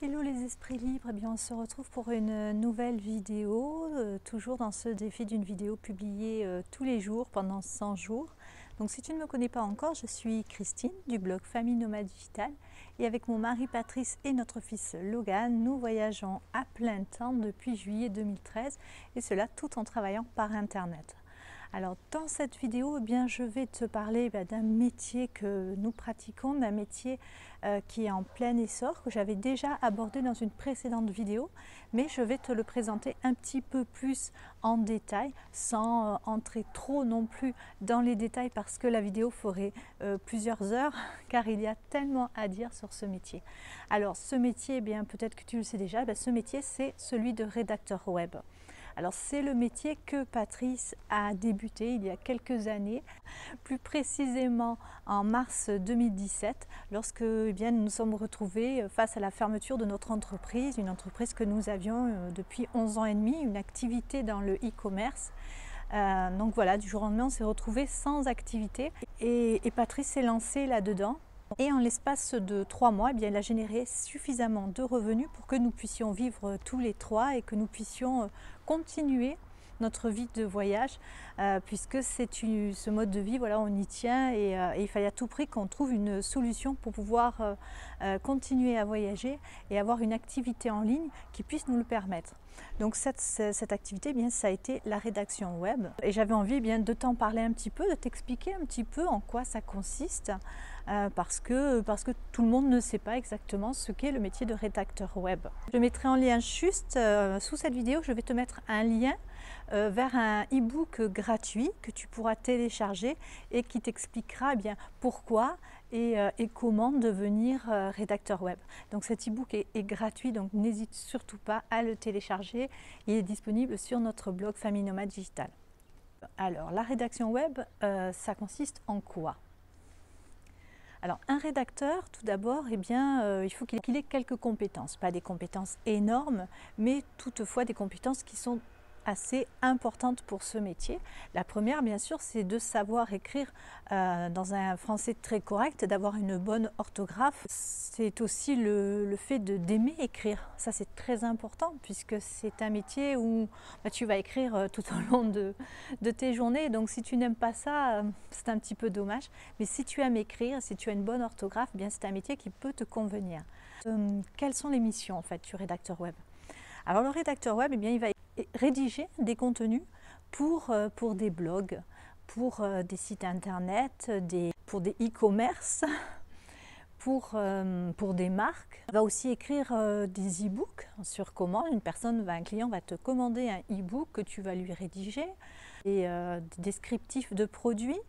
Hello les esprits libres, eh bien, on se retrouve pour une nouvelle vidéo, toujours dans ce défi d'une vidéo publiée tous les jours pendant 100 jours. Donc si tu ne me connais pas encore, je suis Christine du blog Famille Nomade Digital et avec mon mari Patrice et notre fils Logan, nous voyageons à plein temps depuis juillet 2013 et cela tout en travaillant par internet. Alors dans cette vidéo, eh bien, je vais te parler d'un métier que nous pratiquons, d'un métier qui est en plein essor, que j'avais déjà abordé dans une précédente vidéo, mais je vais te le présenter un petit peu plus en détail, sans entrer trop non plus dans les détails parce que la vidéo ferait plusieurs heures, car il y a tellement à dire sur ce métier. Alors ce métier, eh bien, peut-être que tu le sais déjà, ce métier c'est celui de rédacteur web. Alors c'est le métier que Patrice a débuté il y a quelques années, plus précisément en mars 2017, lorsque nous nous sommes retrouvés face à la fermeture de notre entreprise, une entreprise que nous avions depuis 11 ans et demi, une activité dans le e-commerce. Donc voilà, du jour au lendemain on s'est retrouvés sans activité et Patrice s'est lancé là-dedans. Et en l'espace de 3 mois, il a généré suffisamment de revenus pour que nous puissions vivre tous les trois et que nous puissions continuer notre vie de voyage, puisque c'est ce mode de vie, voilà, on y tient et il fallait à tout prix qu'on trouve une solution pour pouvoir continuer à voyager et avoir une activité en ligne qui puisse nous le permettre. Donc cette activité, ça a été la rédaction web et j'avais envie de t'en parler un petit peu, de t'expliquer un petit peu en quoi ça consiste, parce que tout le monde ne sait pas exactement ce qu'est le métier de rédacteur web. Je mettrai en lien juste sous cette vidéo, je vais te mettre un lien vers un e-book gratuit que tu pourras télécharger et qui t'expliquera pourquoi et comment devenir rédacteur web. Donc cet e-book est gratuit, donc n'hésite surtout pas à le télécharger. Il est disponible sur notre blog Famille Nomade Digital. Alors la rédaction web, ça consiste en quoi? Alors un rédacteur, tout d'abord, il faut qu'il ait quelques compétences, pas des compétences énormes, mais toutefois des compétences qui sont assez importante pour ce métier. La première, bien sûr, c'est de savoir écrire dans un français très correct, d'avoir une bonne orthographe. C'est aussi le fait d'aimer écrire. Ça, c'est très important puisque c'est un métier où tu vas écrire tout au long de tes journées. Donc, si tu n'aimes pas ça, c'est un petit peu dommage. Mais si tu aimes écrire, si tu as une bonne orthographe, c'est un métier qui peut te convenir. Quelles sont les missions en fait du rédacteur web? Alors, le rédacteur web, il va rédiger des contenus pour des blogs, pour des sites internet, pour des e-commerce, pour des marques. Il va aussi écrire des e-books sur comment un client va te commander un e-book que tu vas lui rédiger, et des descriptifs de produits.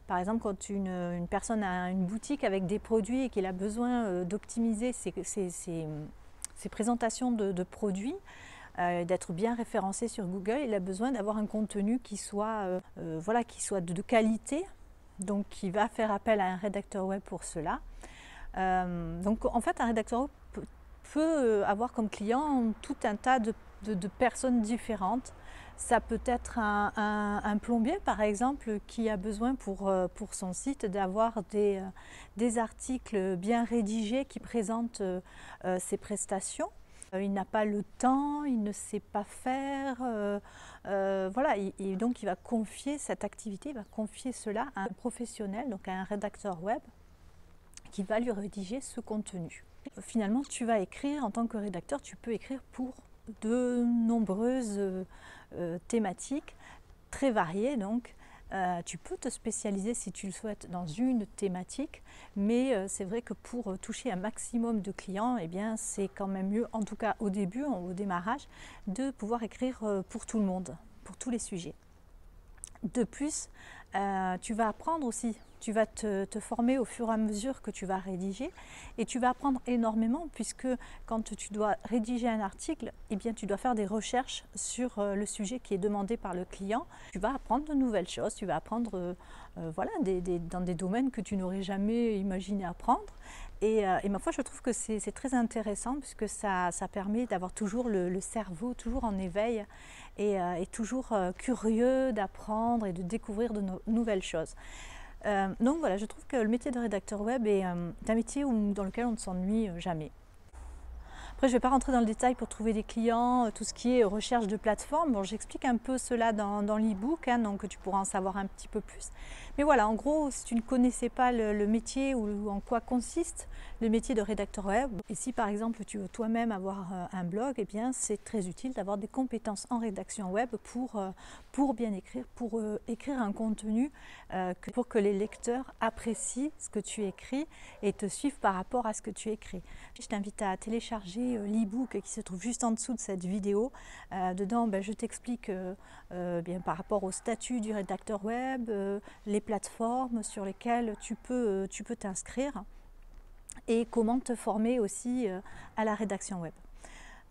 Par exemple, quand une personne a une boutique avec des produits et qu'il a besoin d'optimiser ses présentations de produits, d'être bien référencé sur Google, il a besoin d'avoir un contenu qui soit, de qualité, donc qui va faire appel à un rédacteur web pour cela. Donc en fait, un rédacteur web peut avoir comme client tout un tas de personnes différentes. Ça peut être un plombier par exemple qui a besoin pour son site d'avoir des articles bien rédigés qui présentent ses prestations. Il n'a pas le temps, il ne sait pas faire, voilà, et donc il va confier cette activité, il va confier cela à un professionnel, donc à un rédacteur web qui va lui rédiger ce contenu. Finalement, tu vas écrire, en tant que rédacteur, tu peux écrire pour de nombreuses thématiques très variées donc. Tu peux te spécialiser si tu le souhaites dans une thématique, mais c'est vrai que pour toucher un maximum de clients, c'est quand même mieux, en tout cas au début, au démarrage, de pouvoir écrire pour tout le monde, pour tous les sujets. De plus, tu vas apprendre aussi, tu vas te former au fur et à mesure que tu vas rédiger et tu vas apprendre énormément puisque quand tu dois rédiger un article, tu dois faire des recherches sur le sujet qui est demandé par le client. Tu vas apprendre de nouvelles choses, tu vas apprendre dans des domaines que tu n'aurais jamais imaginé apprendre. Et ma foi, je trouve que c'est très intéressant puisque ça permet d'avoir toujours le cerveau toujours en éveil et toujours curieux d'apprendre et de découvrir de nouvelles choses. Donc voilà, je trouve que le métier de rédacteur web est un métier dans lequel on ne s'ennuie jamais. Après, je ne vais pas rentrer dans le détail pour trouver des clients, tout ce qui est recherche de plateforme. Bon, j'explique un peu cela dans l'e-book, hein, donc tu pourras en savoir un petit peu plus. Mais voilà, en gros, si tu ne connaissais pas le métier ou en quoi consiste le métier de rédacteur web, et si par exemple tu veux toi-même avoir un blog, eh bien c'est très utile d'avoir des compétences en rédaction web pour bien écrire, pour écrire un contenu, pour que les lecteurs apprécient ce que tu écris et te suivent par rapport à ce que tu écris. Je t'invite à télécharger l'e-book qui se trouve juste en dessous de cette vidéo. Dedans, je t'explique bien par rapport au statut du rédacteur web, les plateformes sur lesquelles tu peux t'inscrire et comment te former aussi à la rédaction web.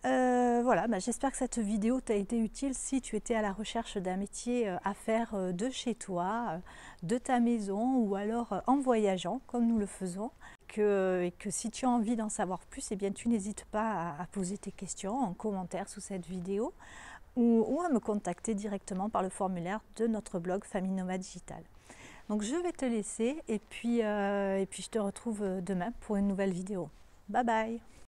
Voilà, j'espère que cette vidéo t'a été utile si tu étais à la recherche d'un métier à faire de chez toi, de ta maison ou alors en voyageant comme nous le faisons. Et que si tu as envie d'en savoir plus, eh bien, tu n'hésites pas à poser tes questions en commentaire sous cette vidéo ou à me contacter directement par le formulaire de notre blog Famille Nomade Digital. Donc je vais te laisser et puis je te retrouve demain pour une nouvelle vidéo. Bye bye!